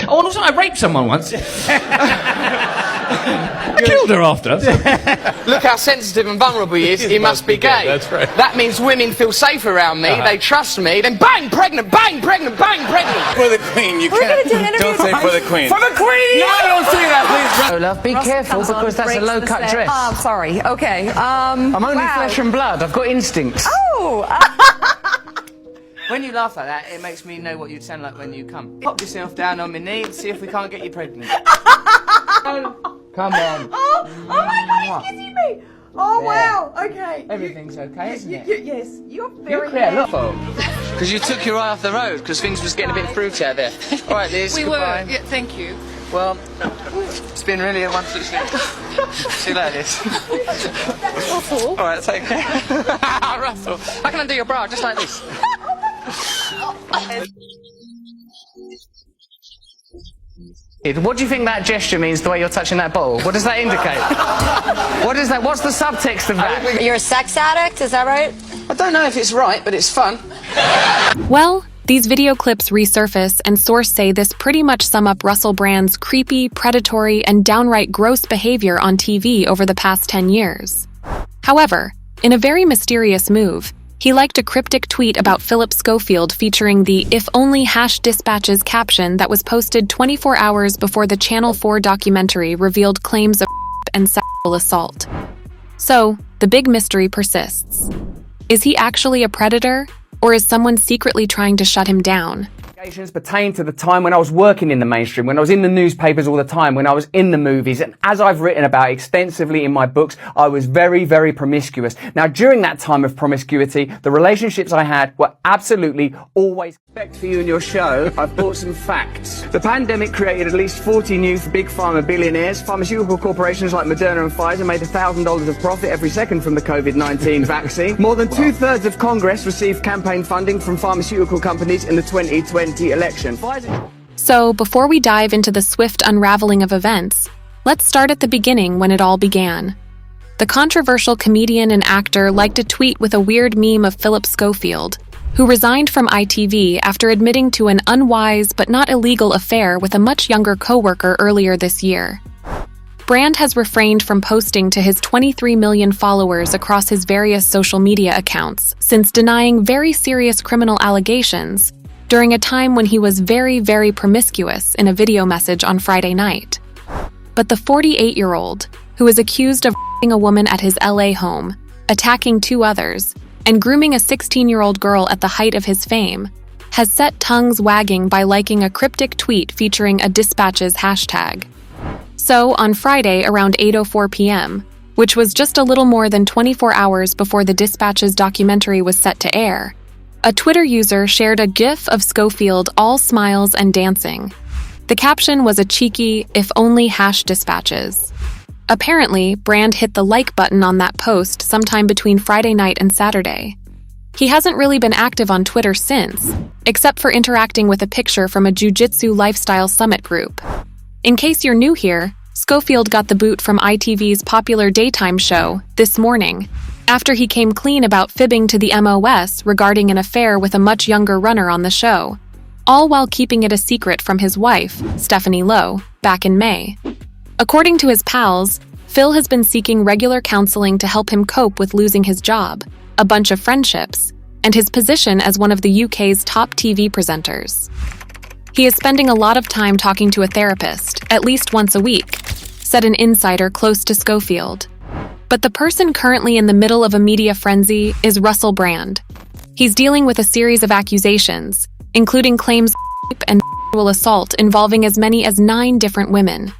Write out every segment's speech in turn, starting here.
Oh, and also I raped someone once. I killed her after. Look how sensitive and vulnerable he is. He must be gay. That's right. That means women feel safe around me. They trust me. Then bang, pregnant, bang, pregnant, bang, pregnant. For the Queen, you can't. Don't say for the Queen. For the Queen! No, don't say that, please. Oh, love, be careful because that's a low-cut dress. Oh, sorry. Okay. I'm only flesh and blood. I've got instincts. Oh! When you laugh like that, it makes me know what you'd sound like when you come. Pop yourself down on my knee and see if we can't get you pregnant. Come on. Oh my God, he's kissing me! Oh, wow. Okay. Everything's okay, isn't it? Yes. You're very Because you took your eye off the road because things was getting a bit fruity out there. All right, Liz, goodbye. Yeah, thank you. Well, it's been really a wonderful experience. See you later, Liz. Russell. All right, take care. Russell, I can undo your bra just like this. What do you think that gesture means, the way you're touching that bottle? What does that indicate? What is that? What's the subtext of that? You're a sex addict, is that right? I don't know if it's right, but it's fun. Well, these video clips resurface, and sources say this pretty much sum up Russell Brand's creepy, predatory, and downright gross behavior on TV over the past 10 years. However, in a very mysterious move, he liked a cryptic tweet about Philip Schofield featuring the "if only #dispatches" caption that was posted 24 hours before the Channel 4 documentary revealed claims of and sexual assault. So, the big mystery persists. Is he actually a predator, or is someone secretly trying to shut him down? Allegations pertain to the time when I was working in the mainstream, when I was in the newspapers all the time, when I was in the movies, and as I've written about extensively in my books, I was very, very promiscuous. Now, during that time of promiscuity, the relationships I had were absolutely always... For you and your show, I've brought some facts. The pandemic created at least 40 new big pharma billionaires. Pharmaceutical corporations like Moderna and Pfizer made $1,000 of profit every second from the COVID-19 vaccine. More than 2/3 of Congress received campaign funding from pharmaceutical companies in the 2020 election. So, before we dive into the swift unraveling of events, let's start at the beginning when it all began. The controversial comedian and actor liked a tweet with a weird meme of Philip Schofield, who resigned from ITV after admitting to an unwise but not illegal affair with a much younger co-worker earlier this year. Brand has refrained from posting to his 23 million followers across his various social media accounts since denying very serious criminal allegations during a time when he was very, very promiscuous in a video message on Friday night. But the 48-year-old, who is accused of raping a woman at his LA home, attacking 2 others, and grooming a 16-year-old girl at the height of his fame, has set tongues wagging by liking a cryptic tweet featuring a dispatches hashtag. So, on Friday around 8:04 p.m., which was just a little more than 24 hours before the Dispatches documentary was set to air, a Twitter user shared a GIF of Schofield all smiles and dancing. The caption was a cheeky, "if only #dispatches." Apparently, Brand hit the like button on that post sometime between Friday night and Saturday. He hasn't really been active on Twitter since, except for interacting with a picture from a jiu-jitsu lifestyle summit group. In case you're new here, Schofield got the boot from ITV's popular daytime show, This Morning, after he came clean about fibbing to the MOS regarding an affair with a much younger runner on the show, all while keeping it a secret from his wife, Stephanie Lowe, back in May. According to his pals, Phil has been seeking regular counseling to help him cope with losing his job, a bunch of friendships, and his position as one of the UK's top TV presenters. He is spending a lot of time talking to a therapist, at least once a week, said an insider close to Schofield. But the person currently in the middle of a media frenzy is Russell Brand. He's dealing with a series of accusations, including claims of rape and sexual assault involving as many as 9 different women.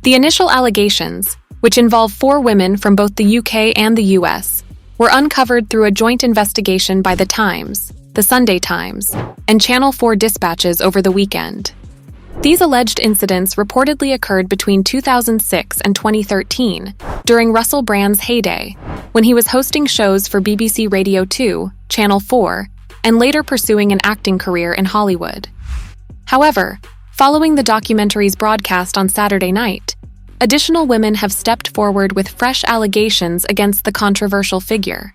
The initial allegations, which involve 4 women from both the UK and the US, were uncovered through a joint investigation by The Times, The Sunday Times, and Channel 4 dispatches over the weekend. These alleged incidents reportedly occurred between 2006 and 2013, during Russell Brand's heyday, when he was hosting shows for BBC Radio 2, Channel 4, and later pursuing an acting career in Hollywood. However, following the documentary's broadcast on Saturday night, additional women have stepped forward with fresh allegations against the controversial figure.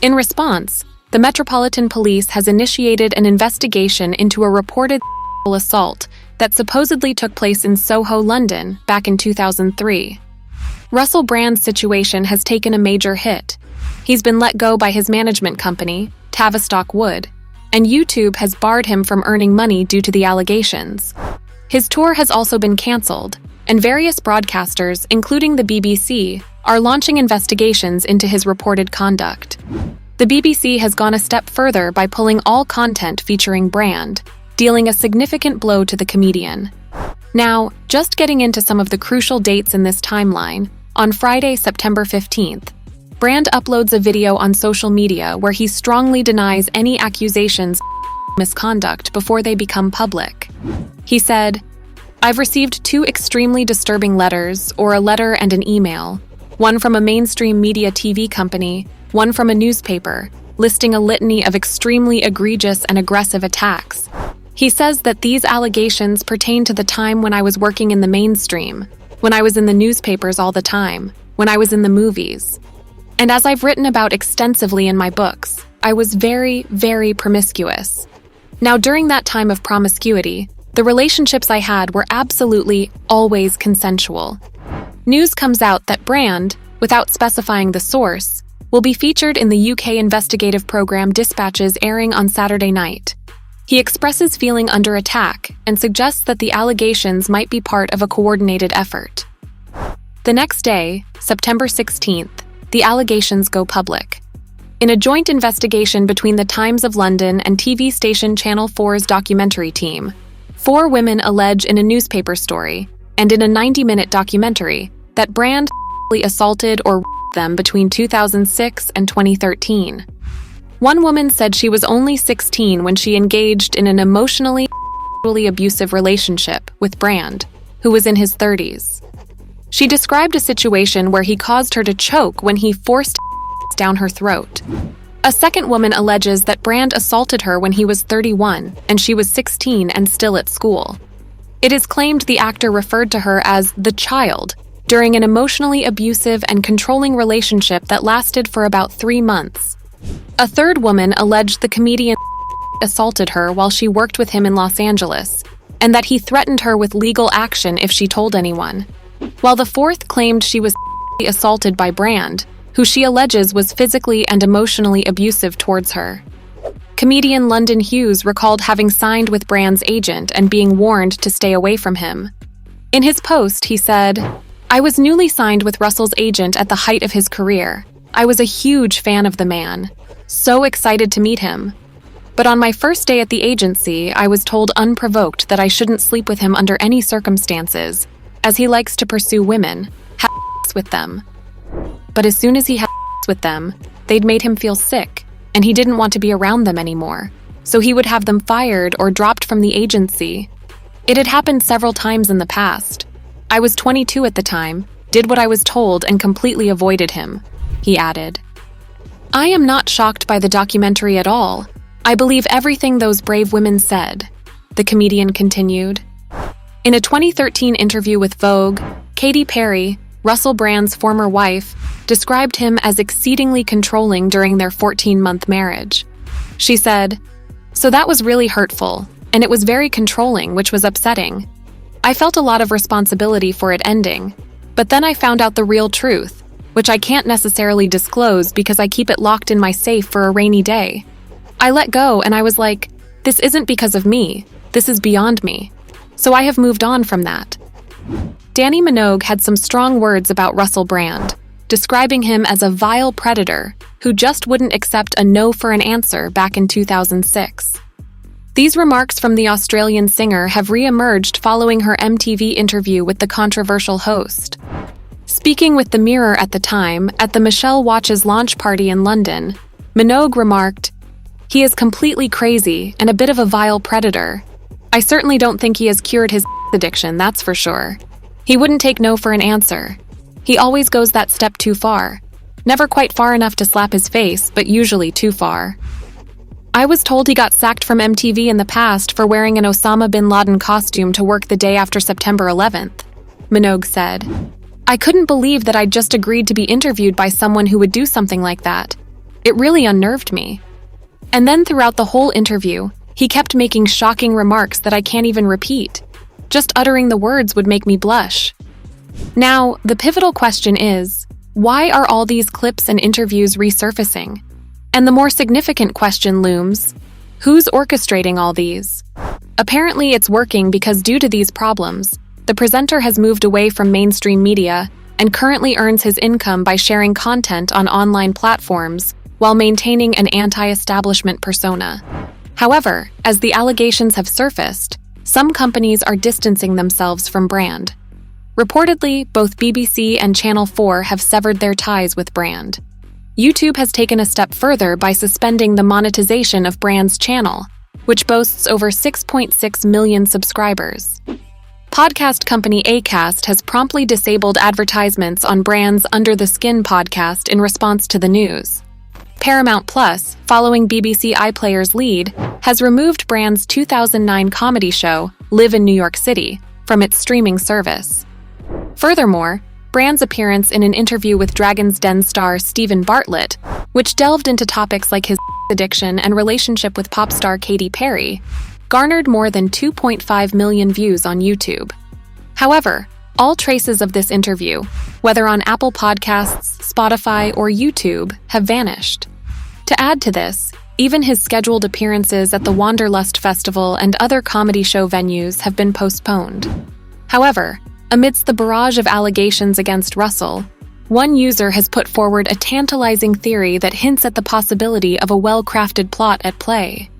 In response, the Metropolitan Police has initiated an investigation into a reported sexual assault that supposedly took place in Soho, London, back in 2003. Russell Brand's situation has taken a major hit. He's been let go by his management company, Tavistock Wood, and YouTube has barred him from earning money due to the allegations. His tour has also been cancelled, and various broadcasters, including the BBC, are launching investigations into his reported conduct. The BBC has gone a step further by pulling all content featuring Brand, dealing a significant blow to the comedian. Now, just getting into some of the crucial dates in this timeline, on Friday, September 15th, Brand uploads a video on social media where he strongly denies any accusations of misconduct before they become public. He said, "I've received 2 extremely disturbing letters, or a letter and an email, one from a mainstream media TV company, one from a newspaper, listing a litany of extremely egregious and aggressive attacks." He says that these allegations pertain to the time when I was working in the mainstream, when I was in the newspapers all the time, when I was in the movies. And as I've written about extensively in my books, I was very, very promiscuous. Now, during that time of promiscuity, the relationships I had were absolutely always consensual. News comes out that Brand, without specifying the source, will be featured in the UK investigative program Dispatches airing on Saturday night. He expresses feeling under attack and suggests that the allegations might be part of a coordinated effort. The next day, September 16th, the allegations go public. In a joint investigation between the Times of London and TV station Channel 4's documentary team, 4 women allege in a newspaper story and in a 90-minute documentary that Brand assaulted or them between 2006 and 2013. One woman said she was only 16 when she engaged in an emotionally abusive relationship with Brand, who was in his 30s. She described a situation where he caused her to choke when he forced down her throat. A second woman alleges that Brand assaulted her when he was 31 and she was 16 and still at school. It is claimed the actor referred to her as the child during an emotionally abusive and controlling relationship that lasted for about 3 months. A third woman alleged the comedian assaulted her while she worked with him in Los Angeles, and that he threatened her with legal action if she told anyone. While the fourth claimed she was assaulted by Brand, who she alleges was physically and emotionally abusive towards her. Comedian London Hughes recalled having signed with Brand's agent and being warned to stay away from him. In his post, he said, "I was newly signed with Russell's agent at the height of his career. I was a huge fan of the man. So excited to meet him. But on my first day at the agency, I was told unprovoked that I shouldn't sleep with him under any circumstances, as he likes to pursue women, have sex with them. But as soon as he had sex with them, they'd made him feel sick, and he didn't want to be around them anymore, so he would have them fired or dropped from the agency. It had happened several times in the past. I was 22 at the time, did what I was told and completely avoided him," he added. "I am not shocked by the documentary at all. I believe everything those brave women said," the comedian continued. In a 2013 interview with Vogue, Katy Perry, Russell Brand's former wife, described him as exceedingly controlling during their 14-month marriage. She said, "So that was really hurtful, and it was very controlling, which was upsetting. I felt a lot of responsibility for it ending, but then I found out the real truth, which I can't necessarily disclose because I keep it locked in my safe for a rainy day. I let go and I was like, this isn't because of me, this is beyond me. So I have moved on from that." Danny Minogue had some strong words about Russell Brand, describing him as a vile predator who just wouldn't accept a no for an answer back in 2006. These remarks from the Australian singer have re-emerged following her MTV interview with the controversial host. Speaking with The Mirror at the time, at the Michelle Watches launch party in London, Minogue remarked, "He is completely crazy and a bit of a vile predator. I certainly don't think he has cured his addiction, that's for sure. He wouldn't take no for an answer. He always goes that step too far. Never quite far enough to slap his face, but usually too far. I was told he got sacked from MTV in the past for wearing an Osama bin Laden costume to work the day after September 11th, Minogue said. "I couldn't believe that I'd just agreed to be interviewed by someone who would do something like that. It really unnerved me." And then throughout the whole interview, he kept making shocking remarks that I can't even repeat. Just uttering the words would make me blush. Now, the pivotal question is, why are all these clips and interviews resurfacing? And the more significant question looms, who's orchestrating all these? Apparently it's working because due to these problems, the presenter has moved away from mainstream media and currently earns his income by sharing content on online platforms while maintaining an anti-establishment persona. However, as the allegations have surfaced, some companies are distancing themselves from Brand. Reportedly, both BBC and Channel 4 have severed their ties with Brand. YouTube has taken a step further by suspending the monetization of Brand's channel, which boasts over 6.6 million subscribers. Podcast company Acast has promptly disabled advertisements on Brand's Under the Skin podcast in response to the news. Paramount Plus, following BBC iPlayer's lead, has removed Brand's 2009 comedy show, Live in New York City, from its streaming service. Furthermore, Brand's appearance in an interview with Dragon's Den star Stephen Bartlett, which delved into topics like his addiction and relationship with pop star Katy Perry, garnered more than 2.5 million views on YouTube. However, all traces of this interview, whether on Apple Podcasts, Spotify, or YouTube, have vanished. To add to this, even his scheduled appearances at the Wanderlust Festival and other comedy show venues have been postponed. However, amidst the barrage of allegations against Russell, one user has put forward a tantalizing theory that hints at the possibility of a well-crafted plot at play.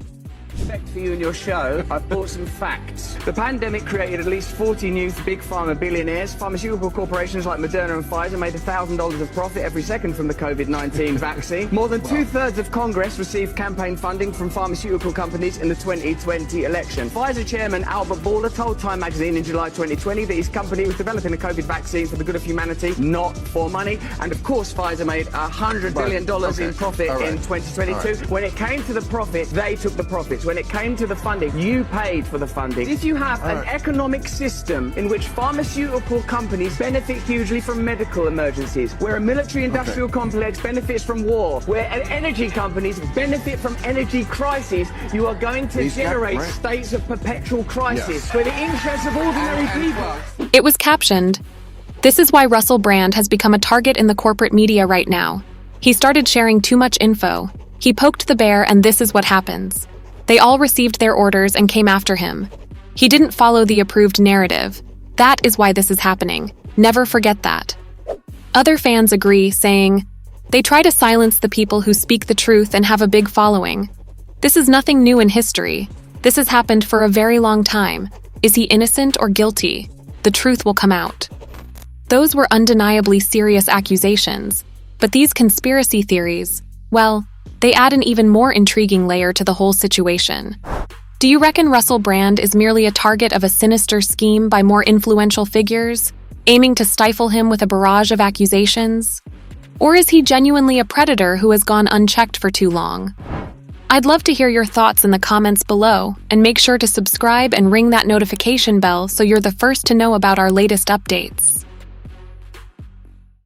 For you and your show, I've brought some facts. The pandemic created at least 40 new big pharma billionaires. Pharmaceutical corporations like Moderna and Pfizer made $1,000 of profit every second from the COVID-19 vaccine. More than two-thirds of Congress received campaign funding from pharmaceutical companies in the 2020 election. Pfizer chairman Albert Bourla told Time magazine in July 2020 that his company was developing a COVID vaccine for the good of humanity, not for money. And of course, Pfizer made $100 billion in profit in 2022. When it came to the profit, they took the profits. When it came to the funding, you paid for the funding. If you have an economic system in which pharmaceutical companies benefit hugely from medical emergencies, where a military-industrial complex benefits from war, where energy companies benefit from energy crises, you are going to generate states of perpetual crisis where the interests of ordinary people... It was captioned, "This is why Russell Brand has become a target in the corporate media right now. He started sharing too much info. He poked the bear and this is what happens. They all received their orders and came after him. He didn't follow the approved narrative. That is why this is happening. Never forget that." Other fans agree, saying, "They try to silence the people who speak the truth and have a big following. This is nothing new in history. This has happened for a very long time. Is he innocent or guilty? The truth will come out." Those were undeniably serious accusations, but these conspiracy theories, well, they add an even more intriguing layer to the whole situation. Do you reckon Russell Brand is merely a target of a sinister scheme by more influential figures, aiming to stifle him with a barrage of accusations? Or is he genuinely a predator who has gone unchecked for too long? I'd love to hear your thoughts in the comments below, and make sure to subscribe and ring that notification bell so you're the first to know about our latest updates.